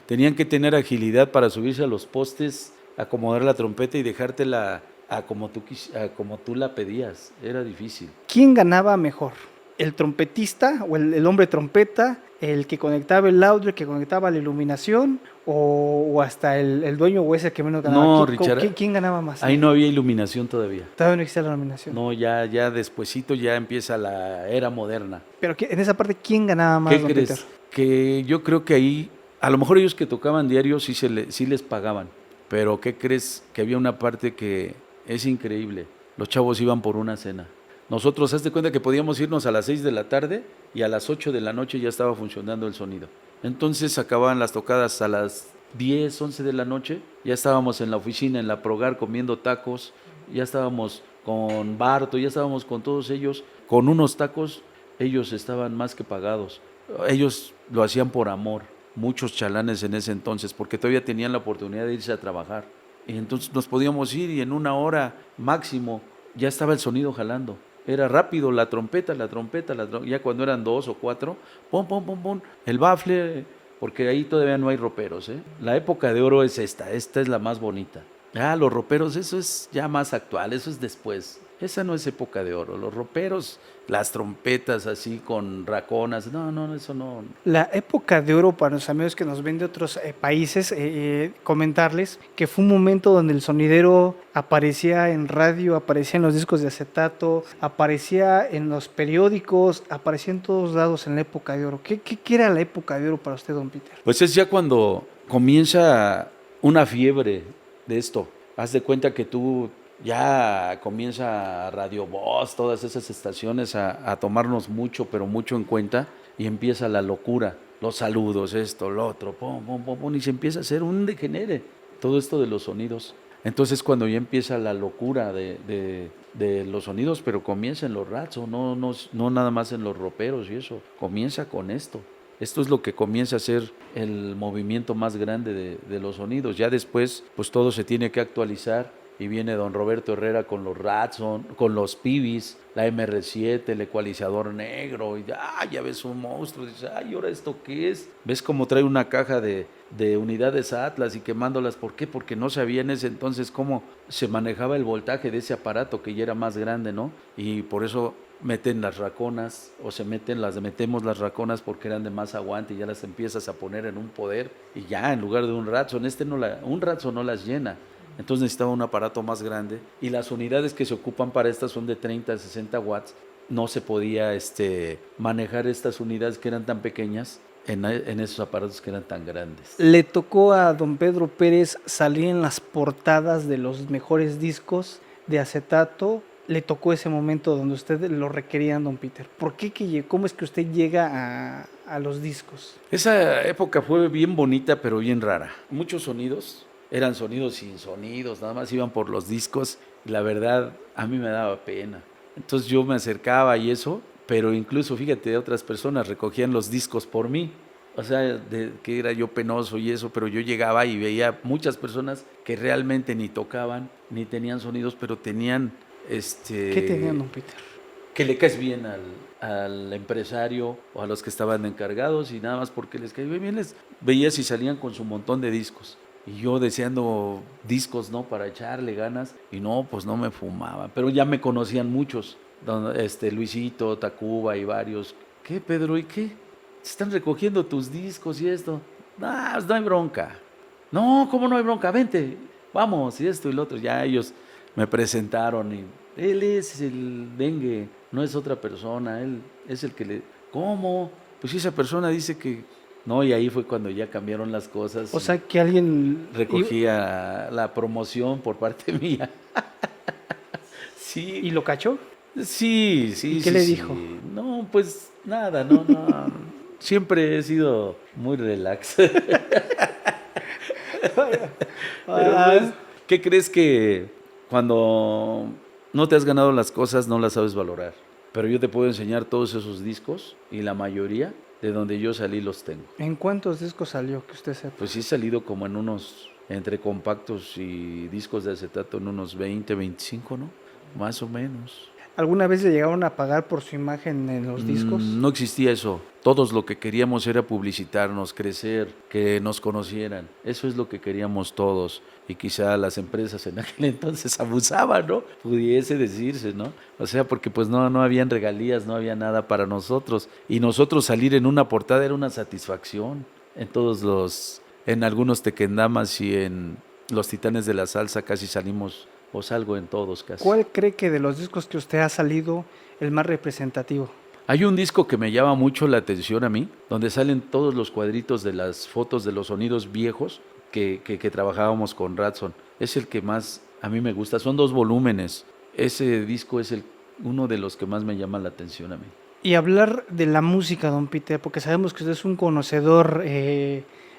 tenían que tener agilidad para subirse a los postes, acomodar la trompeta y dejártela a como tú la pedías. Era difícil. ¿Quién ganaba mejor? ¿El trompetista o el hombre trompeta? ¿El que conectaba el audio, el que conectaba la iluminación? ¿O hasta el dueño o ese que menos ganaba? No, Richard, ¿Quién ganaba más? Ahí no había iluminación todavía. Todavía no existía la iluminación. No, ya despuesito ya empieza la era moderna. Pero en esa parte, ¿quién ganaba más, ¿Qué don crees? Peter? Que yo creo que ahí, a lo mejor ellos que tocaban diario sí les pagaban, pero ¿qué crees? Que había una parte que es increíble. Los chavos iban por una cena. Nosotros, haz de cuenta que podíamos irnos a las 6 de la tarde y a las 8 de la noche ya estaba funcionando el sonido. Entonces acababan las tocadas a las 10, 11 de la noche, ya estábamos en la oficina, en la Progar, comiendo tacos, ya estábamos con Barto, ya estábamos con todos ellos, con unos tacos, ellos estaban más que pagados. Ellos lo hacían por amor, muchos chalanes en ese entonces, porque todavía tenían la oportunidad de irse a trabajar. Y entonces nos podíamos ir y en una hora máximo ya estaba el sonido jalando. Era rápido, la trompeta, ya cuando eran 2 o 4, pum, pum, pum, pum, el bafle, porque ahí todavía no hay roperos, ¿eh? La época de oro es esta es la más bonita. Los roperos, eso es ya más actual, eso es después. Esa no es época de oro. Los roperos, las trompetas así con raconas, no, eso no. La época de oro para los amigos que nos ven de otros países, comentarles que fue un momento donde el sonidero aparecía en radio, aparecía en los discos de acetato, aparecía en los periódicos, aparecía en todos lados en la época de oro. ¿Qué era la época de oro para usted, don Peter? Pues es ya cuando comienza una fiebre de esto. Haz de cuenta que tú ya comienza Radio Voz, todas esas estaciones a tomarnos mucho, pero mucho en cuenta, y empieza la locura, los saludos, esto, lo otro, pum, pum, pum, pum, y se empieza a hacer un degenere, todo esto de los sonidos. Entonces cuando ya empieza la locura de los sonidos, pero comienza en los Ratson, no nada más en los roperos y eso, comienza con esto. Esto es lo que comienza a ser el movimiento más grande de los sonidos. Ya después, pues todo se tiene que actualizar y viene don Roberto Herrera con los Ratson, con los Pibis, la MR7, el ecualizador negro, y ya ves un monstruo, dices, ¿ahora esto qué es? ¿Ves cómo trae una caja de unidades Atlas y quemándolas? ¿Por qué? Porque no sabía en ese entonces cómo se manejaba el voltaje de ese aparato que ya era más grande, ¿no? Y por eso meten las raconas, metemos las raconas porque eran de más aguante y ya las empiezas a poner en un poder y ya en lugar de un Ratson, un Ratson no las llena. Entonces necesitaba un aparato más grande y las unidades que se ocupan para estas son de 30 a 60 watts. No se podía manejar estas unidades que eran tan pequeñas en esos aparatos que eran tan grandes. ¿Le tocó a don Pedro Pérez salir en las portadas de los mejores discos de acetato? ¿Le tocó ese momento donde usted lo requería, don Peter? ¿Cómo es que usted llega a los discos? Esa época fue bien bonita, pero bien rara. Muchos sonidos eran sonidos sin sonidos, nada más iban por los discos y la verdad a mí me daba pena. Entonces yo me acercaba y eso, pero incluso fíjate, otras personas recogían los discos por mí. O sea, que era yo penoso y eso, pero yo llegaba y veía muchas personas que realmente ni tocaban, ni tenían sonidos, pero tenían ¿Qué tenían, don Peter? que le caes bien al empresario o a los que estaban encargados y nada más porque les caía bien, les veías y salían con su montón de discos. Y yo deseando discos, ¿no? Para echarle ganas y no, pues no me fumaba. Pero ya me conocían muchos, Luisito, Tacuba y varios. ¿Qué, Pedro? ¿Y qué? Están recogiendo tus discos y esto. No, pues no hay bronca. No, ¿cómo no hay bronca? Vente, vamos, y esto y lo otro. Ya ellos me presentaron y él es el dengue, no es otra persona, él es el que le... ¿Cómo? Pues si esa persona dice que... No, y ahí fue cuando ya cambiaron las cosas. O sea, que alguien... Recogía la promoción por parte mía. Sí. ¿Y lo cachó? Sí, sí. ¿Y qué sí, le sí. dijo? No, pues nada, no. Siempre he sido muy relax. Pero pues, ¿qué crees que cuando no te has ganado las cosas no las sabes valorar? Pero yo te puedo enseñar todos esos discos y la mayoría de donde yo salí los tengo. ¿En cuántos discos salió que usted sepa? Pues sí he salido como en unos, entre compactos y discos de acetato, en unos 20, 25, ¿no? Más o menos. ¿Alguna vez le llegaron a pagar por su imagen en los discos? No existía eso. Todos lo que queríamos era publicitarnos, crecer, que nos conocieran. Eso es lo que queríamos todos. Y quizá las empresas en aquel entonces abusaban, ¿no? Pudiese decirse, ¿no? O sea, porque pues no habían regalías, no había nada para nosotros. Y nosotros salir en una portada era una satisfacción. En algunos Tequendamas y en los Titanes de la Salsa casi salimos, o salgo en todos casi. ¿Cuál cree que de los discos que usted ha salido el más representativo? Hay un disco que me llama mucho la atención a mí, donde salen todos los cuadritos de las fotos de los sonidos viejos que trabajábamos con Radson. Es el que más a mí me gusta. Son 2 volúmenes. Ese disco es uno de los que más me llama la atención a mí. Y hablar de la música, don Peter, porque sabemos que usted es un conocedor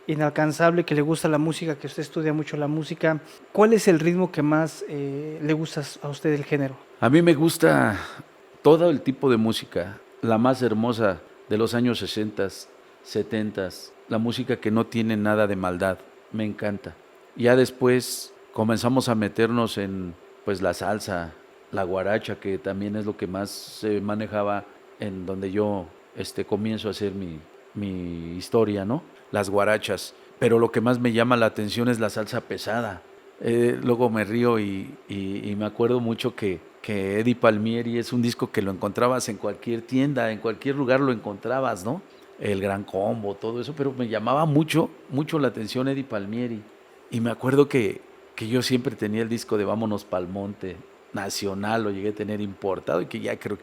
inalcanzable, que le gusta la música, que usted estudia mucho la música. ¿Cuál es el ritmo que más le gusta a usted del género? A mí me gusta todo el tipo de música. La más hermosa de los años 60, 70, la música que no tiene nada de maldad, me encanta. Ya después comenzamos a meternos en pues la salsa, la guaracha, que también es lo que más se manejaba en donde yo comienzo a hacer mi historia, ¿no? Las guarachas. Pero lo que más me llama la atención es la salsa pesada. Luego me río y me acuerdo mucho que Eddie Palmieri es un disco que lo encontrabas en cualquier tienda, en cualquier lugar lo encontrabas, ¿no? El Gran Combo, todo eso, pero me llamaba mucho la atención Eddie Palmieri. Y me acuerdo que yo siempre tenía el disco de Vámonos Pa'l Monte, nacional, lo llegué a tener importado y que ya creo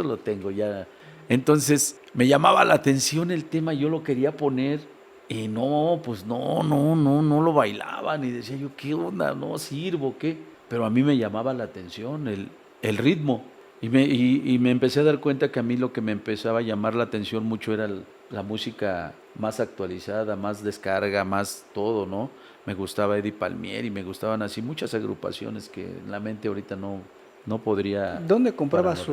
lo tengo ya. Entonces me llamaba la atención el tema, yo lo quería poner y no, pues no lo bailaban y decía yo, ¿qué onda? No sirvo, ¿qué? Pero a mí me llamaba la atención el ritmo y me empecé a dar cuenta que a mí lo que me empezaba a llamar la atención mucho era la música más actualizada, más descarga, más todo, ¿no? Me gustaba Eddie Palmieri, me gustaban así muchas agrupaciones que en la mente ahorita no podría... ¿Dónde compraba su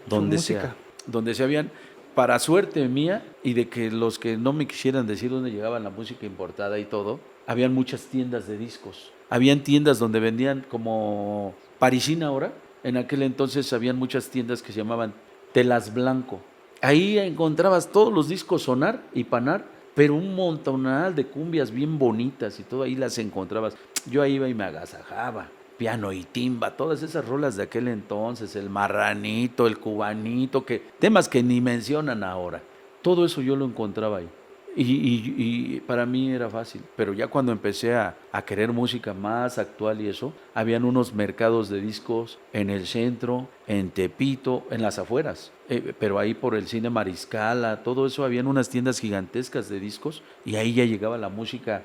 donde música? sea, donde se habían, para suerte mía y de que los que no me quisieran decir dónde llegaba la música importada y todo, habían muchas tiendas de discos. Habían tiendas donde vendían como Parisina ahora. En aquel entonces habían muchas tiendas que se llamaban Telas Blanco. Ahí encontrabas todos los discos Sonar y Panar, pero un montonal de cumbias bien bonitas y todo ahí las encontrabas. Yo ahí iba y me agasajaba. Piano y timba, todas esas rolas de aquel entonces, el marranito, el cubanito, temas que ni mencionan ahora. Todo eso yo lo encontraba ahí. Y para mí era fácil, pero ya cuando empecé a querer música más actual y eso, habían unos mercados de discos en el centro, en Tepito, en las afueras, pero ahí por el cine Mariscala, todo eso, habían unas tiendas gigantescas de discos y ahí ya llegaba la música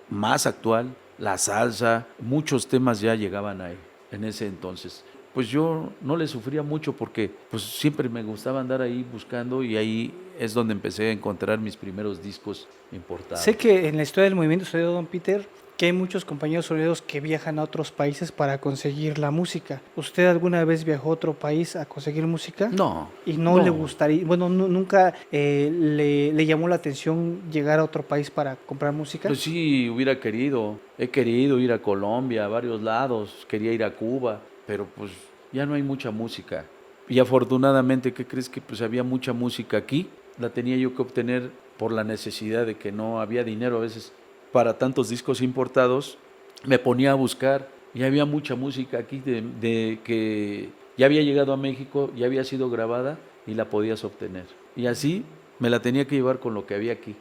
más actual, la salsa, muchos temas ya llegaban ahí en ese entonces. pues yo no le sufría mucho porque pues siempre me gustaba andar ahí buscando y ahí es donde empecé a encontrar mis primeros discos importados. Sé que en la historia del movimiento sonidero, don Peter, que hay muchos compañeros sonideros que viajan a otros países para conseguir la música. ¿Usted alguna vez viajó a otro país a conseguir música? No, Y no le no. gustaría, bueno, nunca le llamó la atención llegar a otro país para comprar música. Pues sí, hubiera querido. He querido ir a Colombia, a varios lados. Quería ir a Cuba, pero pues ya no hay mucha música. Y afortunadamente, ¿qué crees? Que pues había mucha música aquí. La tenía yo que obtener por la necesidad de que no había dinero a veces para tantos discos importados. Me ponía a buscar y había mucha música aquí de que ya había llegado a México, ya había sido grabada y la podías obtener. Y así me la tenía que llevar con lo que había aquí.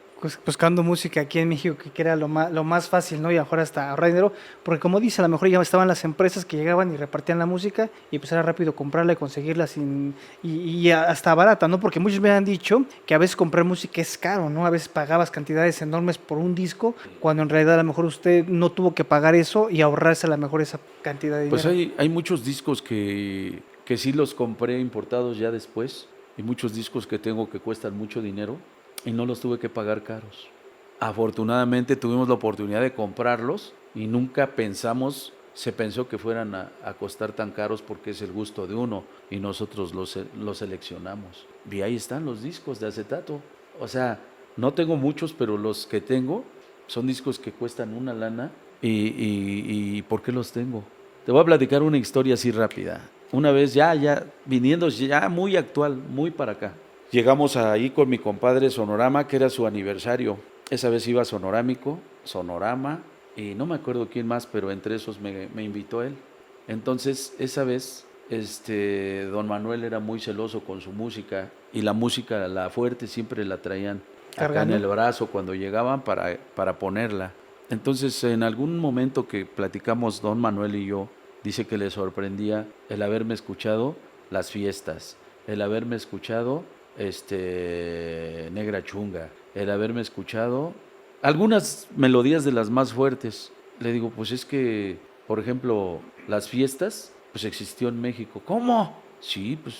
Buscando música aquí en México, que era lo más fácil, ¿no? Y a lo mejor hasta ahorrar dinero, porque como dice, a lo mejor ya estaban las empresas que llegaban y repartían la música y pues era rápido comprarla y conseguirla y hasta barata, ¿no? Porque muchos me han dicho que a veces comprar música es caro, ¿no? A veces pagabas cantidades enormes por un disco, cuando en realidad a lo mejor usted no tuvo que pagar eso y ahorrarse a lo mejor esa cantidad de dinero. Pues hay muchos discos que sí los compré importados ya después y muchos discos que tengo que cuestan mucho dinero y no los tuve que pagar caros. Afortunadamente tuvimos la oportunidad de comprarlos y nunca se pensó que fueran a costar tan caros porque es el gusto de uno y nosotros los seleccionamos. Y ahí están los discos de acetato. O sea, no tengo muchos, pero los que tengo son discos que cuestan una lana y ¿por qué los tengo? Te voy a platicar una historia así rápida. Una vez viniendo ya muy actual, muy para acá. Llegamos ahí con mi compadre Sonorama, que era su aniversario. Esa vez iba Sonorámico, Sonorama, y no me acuerdo quién más, pero entre esos me invitó él. Entonces, esa vez, don Manuel era muy celoso con su música, y la música, la fuerte, siempre la traían acá en Cargando. el brazo cuando llegaban para ponerla. Entonces, en algún momento que platicamos don Manuel y yo, dice que le sorprendía el haberme escuchado las fiestas, el haberme escuchado Negra Chunga, el haberme escuchado algunas melodías de las más fuertes. Le digo, pues es que, por ejemplo, las fiestas, pues existió en México. ¿Cómo? Sí, pues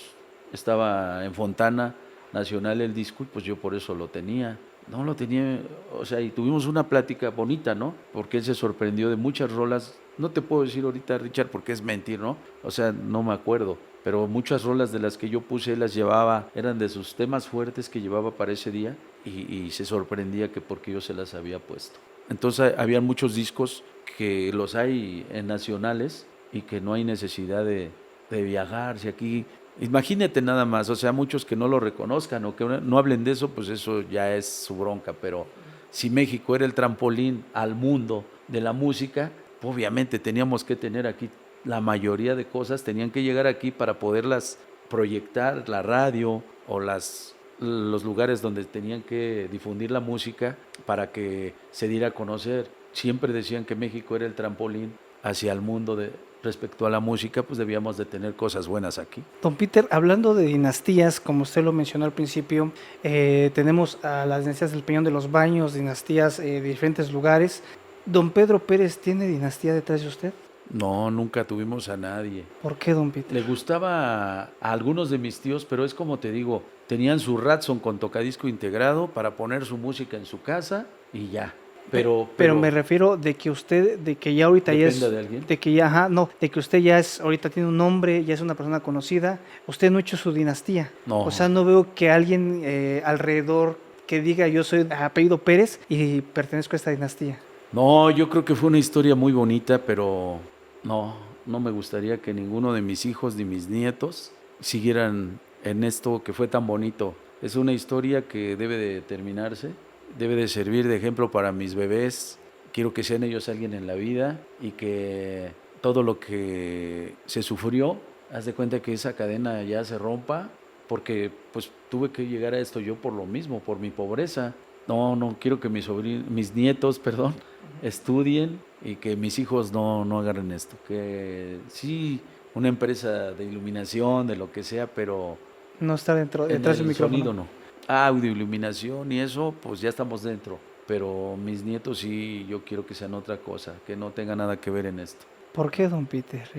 estaba en Fontana Nacional el disco y pues yo por eso lo tenía. No lo tenía, o sea, y tuvimos una plática bonita, ¿no? Porque él se sorprendió de muchas rolas. No te puedo decir ahorita, Richard, porque es mentir, ¿no? O sea, no me acuerdo. Pero muchas rolas de las que yo puse, él las llevaba, eran de sus temas fuertes que llevaba para ese día y se sorprendía que porque yo se las había puesto. Entonces, había muchos discos que los hay en nacionales y que no hay necesidad de viajar. Si aquí imagínate nada más, o sea, muchos que no lo reconozcan o que no hablen de eso, pues eso ya es su bronca, pero si México era el trampolín al mundo de la música, obviamente teníamos que tener aquí la mayoría de cosas, tenían que llegar aquí para poderlas proyectar, la radio o los lugares donde tenían que difundir la música para que se diera a conocer. Siempre decían que México era el trampolín hacia el mundo respecto a la música, pues debíamos de tener cosas buenas aquí. Don Peter, hablando de dinastías, como usted lo mencionó al principio, tenemos a las dinastías del Peñón de los Baños, dinastías de diferentes lugares. ¿Don Pedro Pérez tiene dinastía detrás de usted? No, nunca tuvimos a nadie. ¿Por qué, don Peter? Le gustaba a algunos de mis tíos, pero es como te digo, tenían su Radson con tocadisco integrado para poner su música en su casa y ya. Pero me refiero de que usted, de que ya ahorita ya es, ¿depende de alguien? de que ya, ajá, no, de que usted ya es, ahorita tiene un nombre, ya es una persona conocida, usted no ha hecho su dinastía. No. O sea, no veo que alguien alrededor que diga yo soy apellido Pérez y pertenezco a esta dinastía. No, yo creo que fue una historia muy bonita, pero no me gustaría que ninguno de mis hijos ni mis nietos siguieran en esto que fue tan bonito. Es una historia que debe de terminarse, debe de servir de ejemplo para mis bebés. Quiero que sean ellos alguien en la vida y que todo lo que se sufrió, haz de cuenta que esa cadena ya se rompa, porque pues tuve que llegar a esto yo por lo mismo, por mi pobreza. No quiero que mis nietos, perdón, estudien y que mis hijos no agarren esto. Que sí, una empresa de iluminación, de lo que sea, pero No está detrás en del el micrófono. sonido no. Audio, iluminación y eso, pues ya estamos dentro. Pero mis nietos sí, yo quiero que sean otra cosa, que no tenga nada que ver en esto. ¿Por qué, don Peter?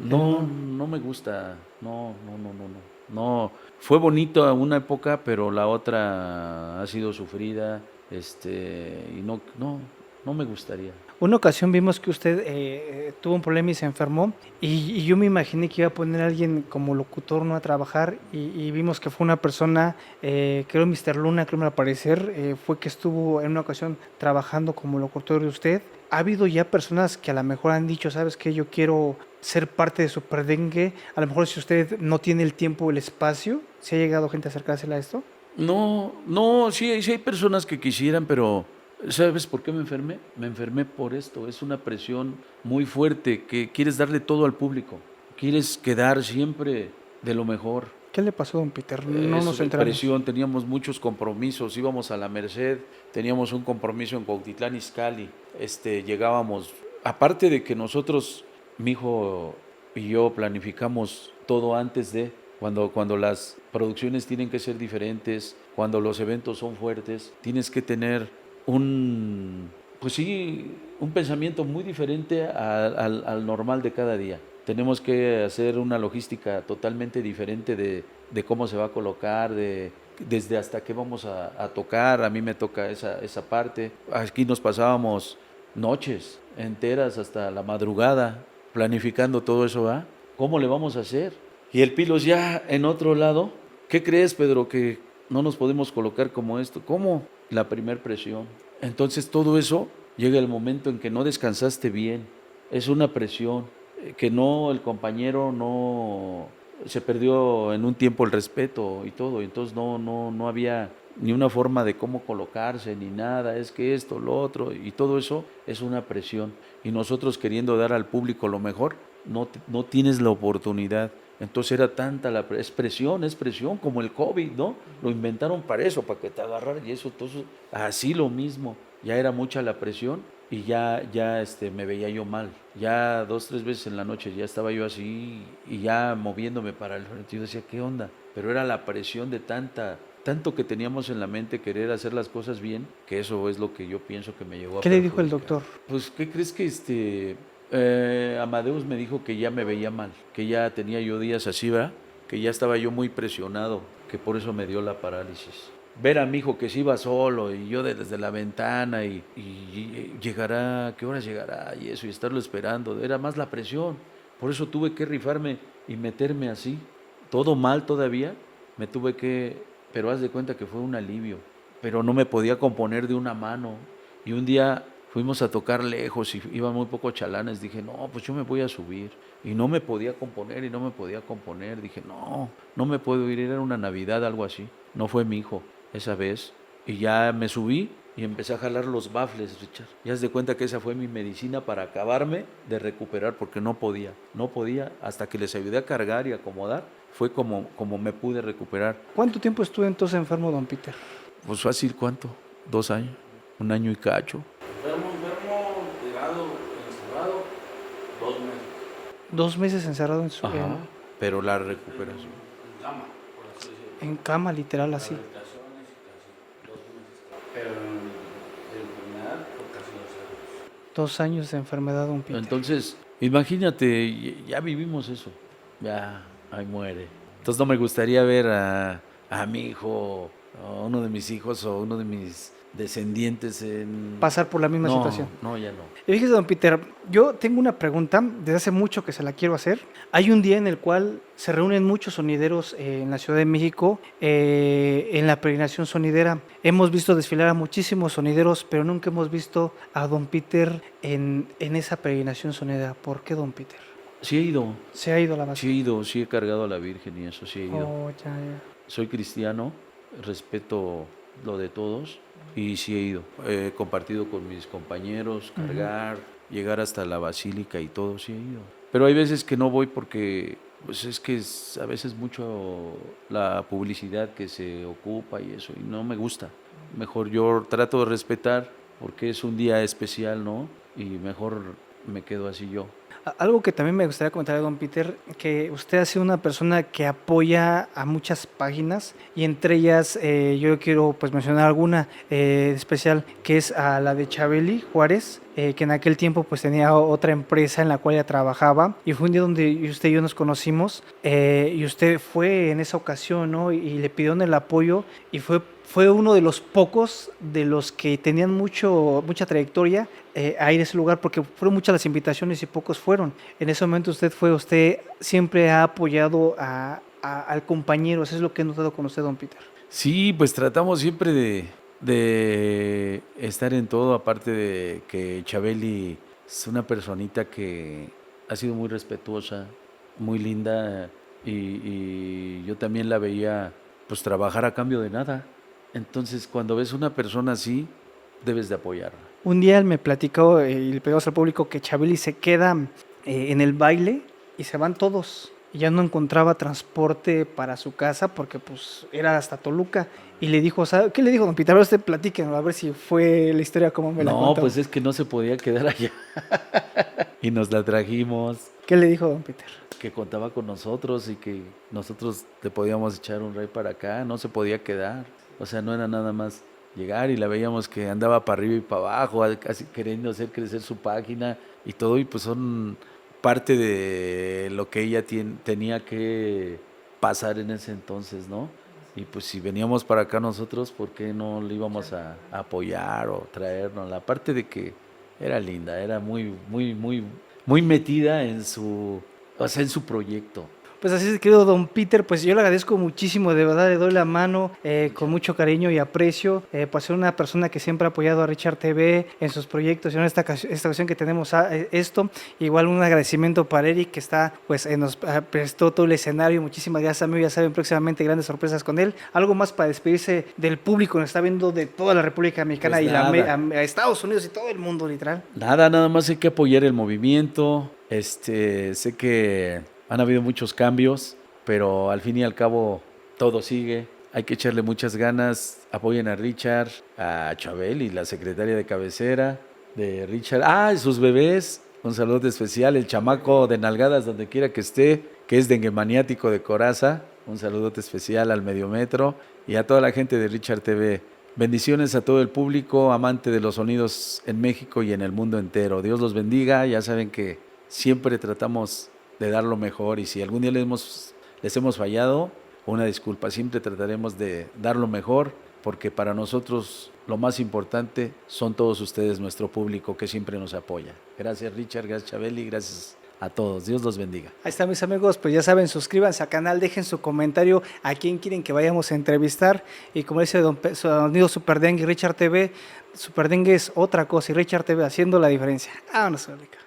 No me gusta, no. Fue bonito una época, pero la otra ha sido sufrida, y no me gustaría. Una ocasión vimos que usted tuvo un problema y se enfermó y yo me imaginé que iba a poner a alguien como locutor no a trabajar y vimos que fue una persona, creo Mr. Luna, creo me va a parecer, fue que estuvo en una ocasión trabajando como locutor de usted. Ha habido ya personas que a lo mejor han dicho, ¿sabes qué? Yo quiero ser parte de Superdengue. A lo mejor si usted no tiene el tiempo o el espacio, ¿se ha llegado gente a acercársela a esto? No, sí hay personas que quisieran, pero ¿sabes por qué me enfermé? Me enfermé por esto, es una presión muy fuerte que quieres darle todo al público, quieres quedar siempre de lo mejor. ¿Qué le pasó, don Peter? No Es nos enteramos. presión, teníamos muchos compromisos, íbamos a la Merced, teníamos un compromiso en Cuautitlán Izcalli, llegábamos, aparte de que nosotros, mi hijo y yo planificamos todo antes de, cuando las producciones tienen que ser diferentes, cuando los eventos son fuertes, tienes que tener pues sí, un pensamiento muy diferente al normal de cada día. Tenemos que hacer una logística totalmente diferente de cómo se va a colocar, desde hasta qué vamos a tocar. A mí me toca esa parte. Aquí nos pasábamos noches enteras hasta la madrugada planificando todo eso, ¿va? ¿Cómo le vamos a hacer? Y el Pilos ya en otro lado. ¿Qué crees, Pedro, que no nos podemos colocar como esto? ¿Cómo? La primer presión. Entonces todo eso llega el momento en que no descansaste bien. Es una presión, que no, el compañero no se perdió en un tiempo el respeto y todo. Entonces no había ni una forma de cómo colocarse, ni nada, es que esto, lo otro, y todo eso es una presión. Y nosotros queriendo dar al público lo mejor, no tienes la oportunidad. Entonces era tanta es presión, como el COVID, ¿no? Lo inventaron para eso, para que te agarraran y eso, entonces, así lo mismo. Ya era mucha la presión y ya me veía yo mal. Ya 2, 3 veces en la noche ya estaba yo así y ya moviéndome para el frente. Yo decía, ¿qué onda? Pero era la presión de tanto que teníamos en la mente querer hacer las cosas bien, que eso es lo que yo pienso que me llegó a ¿Qué le dijo el perjudicar. doctor? Pues, ¿qué crees que Amadeus me dijo que ya me veía mal, que ya tenía yo días así, ¿verdad? Que ya estaba yo muy presionado, que por eso me dio la parálisis. Ver a mi hijo que se iba solo y yo desde la ventana y llegará, ¿qué horas llegará? Y eso, y estarlo esperando, era más la presión. Por eso tuve que rifarme y meterme así, todo mal todavía, me tuve que, pero haz de cuenta que fue un alivio, pero no me podía componer de una mano. Y un día fuimos a tocar lejos y iban muy pocos chalanes, dije, no, pues yo me voy a subir. Y no me podía componer y no me podía componer, dije, no me puedo ir, era una Navidad, algo así. No fue mi hijo esa vez. Y ya me subí y empecé a jalar los bafles, Richard. Y haz de cuenta que esa fue mi medicina para acabarme de recuperar, porque no podía, hasta que les ayudé a cargar y acomodar, fue como me pude recuperar. ¿Cuánto tiempo estuvo entonces enfermo, don Peter? Pues fácil, ¿cuánto? 2 años, 1 año y cacho. Enfermo, tirado, encerrado, 2 meses. 2 meses encerrado Ajá, pero la recuperación. En cama, por así decirlo. en cama, literal, así. Rehabilitaciones y casi 2 meses. Pero de enfermedad, por casi 2 años. 2 años de enfermedad, don Peter. Entonces, imagínate, ya vivimos eso, ya, ahí muere. Entonces no me gustaría ver a mi hijo, a uno de mis hijos o uno de mis descendientes en... Pasar por la misma situación. No, ya no. Y fíjese, don Peter, yo tengo una pregunta, desde hace mucho que se la quiero hacer. Hay un día en el cual se reúnen muchos sonideros en la Ciudad de México, en la peregrinación sonidera. Hemos visto desfilar a muchísimos sonideros, pero nunca hemos visto a don Peter en esa peregrinación sonidera. ¿Por qué, don Peter? Sí he ido, Se ha ido a la base. sí he cargado a la Virgen y eso sí he ido. Oh, ya. Soy cristiano, respeto lo de todos y sí he ido. He compartido con mis compañeros, cargar, llegar hasta la basílica y todo, sí he ido. Pero hay veces que no voy porque pues es que es a veces mucho la publicidad que se ocupa y eso, y no me gusta. Mejor yo trato de respetar porque es un día especial, ¿no? Y mejor me quedo así yo. Algo que también me gustaría comentar, don Peter, que usted ha sido una persona que apoya a muchas páginas y entre ellas yo quiero pues mencionar alguna especial, que es a la de Chabeli Juárez, que en aquel tiempo pues tenía otra empresa en la cual ella trabajaba y fue un día donde usted y yo nos conocimos y usted fue en esa ocasión, ¿no? Y le pidieron el apoyo y fue uno de los pocos de los que tenían mucha trayectoria a ir a ese lugar, porque fueron muchas las invitaciones y pocos fueron. En ese momento usted siempre ha apoyado al compañero, eso es lo que he notado con usted, don Peter. Sí, pues tratamos siempre de estar en todo, aparte de que Chabeli es una personita que ha sido muy respetuosa, muy linda, y yo también la veía pues trabajar a cambio de nada. Entonces, cuando ves una persona así, debes de apoyarla. Un día él me platicó y le pedimos al público que Chabeli se queda en el baile y se van todos. Y ya no encontraba transporte para su casa porque pues era hasta Toluca. Y le dijo, ¿sabe qué le dijo, don Peter? A ver, usted platíquenos, a ver si fue la historia como me la contó. No, pues es que no se podía quedar allá. Y nos la trajimos. ¿Qué le dijo, don Peter? Que contaba con nosotros y que nosotros le podíamos echar un rey para acá. No se podía quedar. O sea, no era nada más llegar y la veíamos que andaba para arriba y para abajo, casi queriendo hacer crecer su página y todo, y pues son parte de lo que ella tenía que pasar en ese entonces, ¿no? Y pues si veníamos para acá nosotros, ¿por qué no le íbamos a apoyar o traernos? La parte de que era linda, era muy, muy, muy, muy metida en su proyecto. Pues así es, querido don Peter, pues yo le agradezco muchísimo, de verdad le doy la mano con mucho cariño y aprecio, por ser una persona que siempre ha apoyado a Richard TV en sus proyectos, y en esta ocasión que tenemos esto, igual un agradecimiento para Eric que está, pues nos prestó todo el escenario, muchísimas gracias amigo, ya saben próximamente grandes sorpresas con él. Algo más para despedirse del público, nos está viendo de toda la República Mexicana Pues y a Estados Unidos y todo el mundo literal. Nada más hay que apoyar el movimiento, sé que han habido muchos cambios, pero al fin y al cabo todo sigue. Hay que echarle muchas ganas. Apoyen a Richard, a Chabeli, la secretaria de cabecera de Richard. Y sus bebés. Un saludo especial. El chamaco de nalgadas donde quiera que esté, que es dengue maniático de Coraza. Un saludo especial al Mediometro y a toda la gente de Richard TV. Bendiciones a todo el público amante de los sonidos en México y en el mundo entero. Dios los bendiga. Ya saben que siempre tratamos de dar lo mejor y si algún día les hemos fallado, una disculpa, siempre trataremos de dar lo mejor porque para nosotros lo más importante son todos ustedes, nuestro público que siempre nos apoya. Gracias Richard, gracias Chabeli, gracias a todos, Dios los bendiga. Ahí están mis amigos, pues ya saben, suscríbanse al canal, dejen su comentario a quién quieren que vayamos a entrevistar y como dice don amigo Super Dengue, Richard TV, Super Dengue es otra cosa y Richard TV haciendo la diferencia. Vámonos, Rica.